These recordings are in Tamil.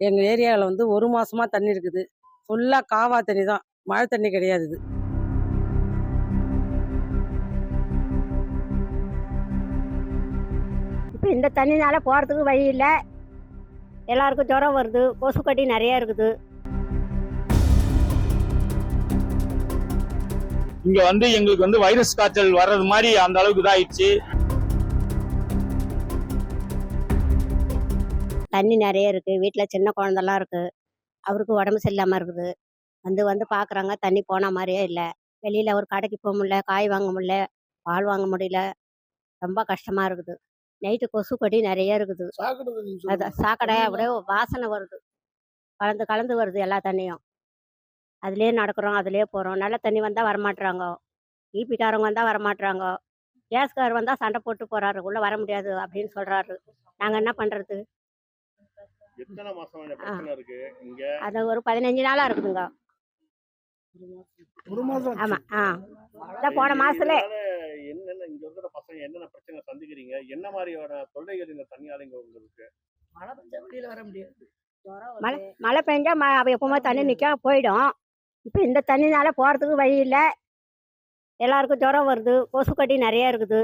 எங்கள் ஏரியாவில் வந்து ஒரு மாசமா தண்ணி இருக்குது. ஃபுல்லாக காவா தண்ணி தான், மழை தண்ணி கிடையாது இது. இப்போ இந்த தண்ணினால போகிறதுக்கு வழி இல்லை. எல்லாருக்கும் ஜுரம் வருது, கொசுக்கடி நிறைய இருக்குது. இங்க வந்து எங்களுக்கு வந்து வைரஸ் காய்ச்சல் வர்றது மாதிரி அந்த அளவுக்கு இதாயிடுச்சு. தண்ணி நிறைய இருக்குது, வீட்டில் சின்ன குழந்தெல்லாம் இருக்குது, அவருக்கு உடம்பு சரியில்லாமல் இருக்குது. வந்து வந்து பார்க்குறாங்க, தண்ணி போன மாதிரியே இல்லை. வெளியில் ஒரு கடைக்கு போக முடியல, காய் வாங்க முடியல, பால் வாங்க முடியல, ரொம்ப கஷ்டமாக இருக்குது. நைட்டு கொசுக்கடி நிறைய இருக்குது. அது சாக்கடை அப்படியே வாசனை வருது, கலந்து கலந்து வருது எல்லா தண்ணியும். அதுலேயே நடக்கிறோம், அதுலேயே போகிறோம். நல்ல தண்ணி வந்தால் வரமாட்டுறாங்க, ஈபிக்காரவங்க வந்தால் வரமாட்டுறாங்க, கேஸ்கார் வந்தால் சண்டை போட்டு போகிறாரு, உள்ளே வர முடியாது அப்படின்னு சொல்கிறாரு. நாங்கள் என்ன பண்ணுறது? எத்தனை மாசமா இந்த பிரச்சனை இருக்கு இங்க? அது ஒரு 15 நாளாக இருக்குதுங்க. ஒரு மாசம் ஆமாம். இதான் போன மாதத்துல என்னென்ன இங்க இருக்கிற பசங்க என்னென்ன பிரச்சனை சந்திக்கிறீங்க? என்ன மாதிரியான தொல்லைகள் இந்த தண்ணியால இங்க உங்களுக்கு? மழை பெஞ்சா வெளியில் வர முடியாது. மழை பெஞ்சா எப்பவுமே தண்ணி நிற்க போயிடும். இப்போ இந்த தண்ணினால போகிறதுக்கு வழி இல்லை. எல்லாருக்கும் ஜுரம் வருது, கொசுக்கடி நிறைய இருக்குது.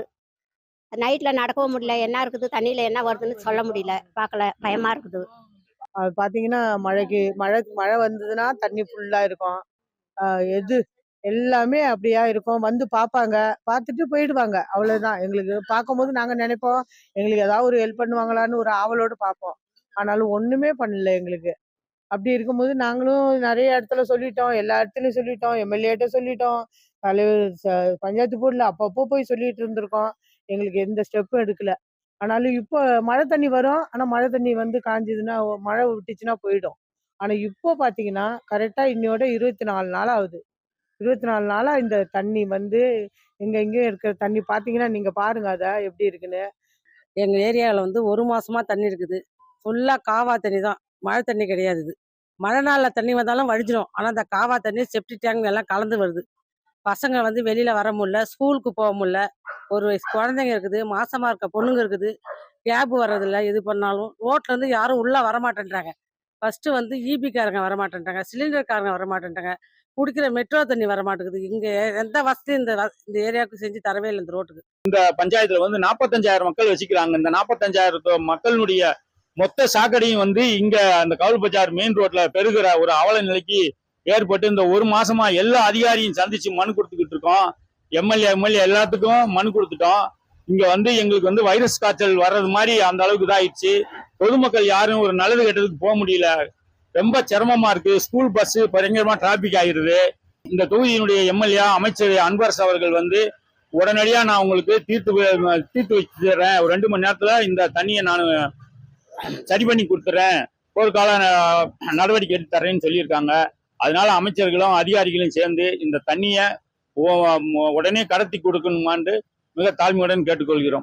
நைட்டில் நடக்கவும் முடியல, என்ன இருக்குது தண்ணியில் என்ன வருதுன்னு சொல்ல முடியல, பார்க்கல, பயமாக இருக்குது. அது பார்த்தீங்கன்னா மழை வந்ததுன்னா தண்ணி ஃபுல்லாக இருக்கும். எது எல்லாமே அப்படியா இருக்கும். வந்து பார்ப்பாங்க, பார்த்துட்டு போயிடுவாங்க, அவ்வளோதான். எங்களுக்கு பார்க்கும்போது நாங்கள் நினைப்போம் எங்களுக்கு ஏதாவது ஒரு ஹெல்ப் பண்ணுவாங்களான்னு ஒரு ஆவலோடு பார்ப்போம். ஆனாலும் ஒன்றுமே பண்ணல எங்களுக்கு. அப்படி இருக்கும்போது நாங்களும் நிறைய இடத்துல சொல்லிட்டோம், எல்லா இடத்துலையும் சொல்லிட்டோம், எம்எல்ஏட்ட சொல்லிட்டோம், தலைவர் பஞ்சாயத்து போர்டில் அப்பப்போ போய் சொல்லிட்டு இருந்திருக்கோம். எங்களுக்கு எந்த ஸ்டெப்பும் எடுக்கல. ஆனாலும் இப்போ மழை தண்ணி வரும், ஆனால் மழை தண்ணி வந்து காஞ்சதுன்னா மழை விட்டுச்சுன்னா போயிடும். ஆனால் இப்போ பார்த்தீங்கன்னா கரெக்டாக இன்னையோட 24 நாள் ஆகுது. 24 நாளா இந்த தண்ணி வந்து எங்கெங்கேயும் இருக்கிற தண்ணி பார்த்தீங்கன்னா நீங்கள் பாருங்க அதை எப்படி இருக்குன்னு. எங்கள் ஏரியாவில் வந்து ஒரு மாசமா தண்ணி இருக்குது. ஃபுல்லாக காவா தண்ணி தான், மழை தண்ணி கிடையாது இது. மழை நாளில் தண்ணி வந்தாலும் வடிஞ்சிடும், ஆனால் அந்த காவா தண்ணி செப்டி டேங்க் எல்லாம் கலந்து வருது. பசங்க வந்து வெளியில் வர முடியல, ஸ்கூலுக்கு போக முடியல. ஒரு வயசு குழந்தைங்க இருக்குது, மாசமா இருக்க பொண்ணுங்க இருக்குது. கேப் வர்றதில்ல, எது பண்ணாலும் ரோட்லேருந்து யாரும் உள்ளே வரமாட்டேன்றாங்க. ஃபஸ்ட்டு வந்து ஈபிக்காரங்க வரமாட்டேன்றாங்க, சிலிண்டர்காரங்க வரமாட்டேன்றாங்க, குடிக்கிற மெட்ரோ தண்ணி வரமாட்டேங்குது. இங்கே எந்த வசதியும் இந்த ஏரியாவுக்கு செஞ்சு தரவே இல்லை இந்த ரோட்டுக்கு. இந்த பஞ்சாயத்துல வந்து 45,000 மக்கள் வச்சுக்கிறாங்க. இந்த 45,000 மக்களுடைய மொத்த சாக்கடையும் வந்து இங்க அந்த கவுல் பஜார் மெயின் ரோட்ல பெருகிற ஒரு அவல நிலைக்கு ஏற்பட்டு இந்த ஒரு மாசமா எல்லா அதிகாரியும் சந்திச்சு மனு கொடுத்துக்கிட்டு இருக்கோம். எம்எல்ஏ எல்லாத்துக்கும் மனு கொடுத்துட்டோம். இங்க வந்து எங்களுக்கு வந்து வைரஸ் காய்ச்சல் வர்றது மாதிரி அந்த அளவுக்கு இதாயிடுச்சு. பொதுமக்கள் யாரும் ஒரு நல்லது கெட்டதுக்கு போக முடியல, ரொம்ப சிரமமா இருக்கு. ஸ்கூல் பஸ் பயங்கரமா டிராபிக் ஆகிருது. இந்த தொகுதியினுடைய எம்எல்ஏ அமைச்சர் அன்பரசு அவர்கள் வந்து உடனடியா நான் உங்களுக்கு தீர்த்து வச்சு தர்றேன், ஒரு 2 மணி நேரத்துல இந்த தண்ணியை நான் சரி பண்ணி கொடுத்துறேன், போர்க்கால நடவடிக்கை எடுத்து தர்றேன்னு சொல்லியிருக்காங்க. அதனால அமைச்சர்களும் அதிகாரிகளும் சேர்ந்து இந்த தண்ணியை உடனே கடத்தி கொடுக்கணுமான்னு மிக தாழ்மையுடன் கேட்டுக்கொள்கிறோம்.